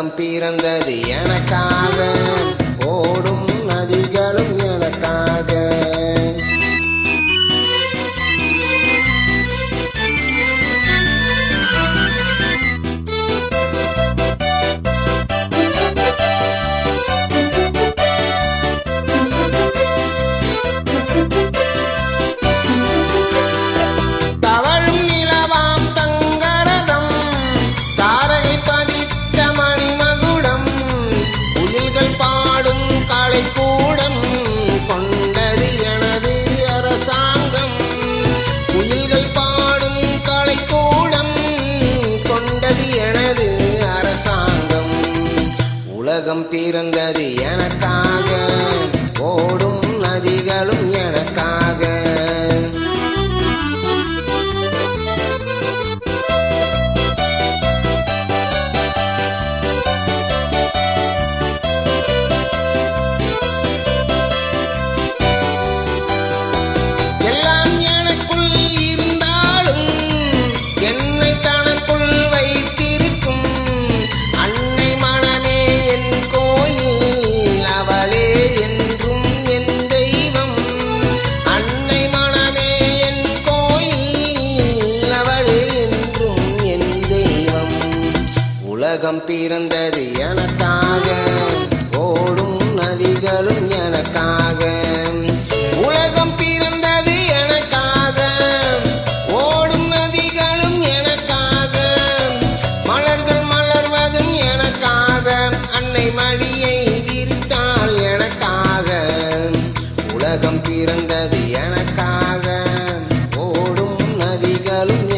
உலகம் பிறந்தது எனக்காக, ஓடும் நதிகளும் எனக்காக. உலகம் பிறந்தது எனக்காக, ஓடும் நதிகளும் எனக்காக. எல்லாம் எனக்குள் இருந்தாலும் என்னை தனக்குள் வைத்திருக்கும் அன்னை மனமே என் கோயில், அவளே என்றும் என் தெய்வம். அன்னை மனமே என் கோயில், அவளே என்றும் என் தெய்வம். உலகம் பிறந்தது எனக்காக, ஓடும் நதிகளும் எனக்காக. உலகம் பிறந்தது எனக்காக, ஓடும் நதிகளும் எனக்காக. மலர்கள் மலர்வதும் எனக்காக, அன்னை மடியை விரித்தாள் எனக்காக. உலகம் பிறந்தது எனக்காக, ஓடும் நதிகளும்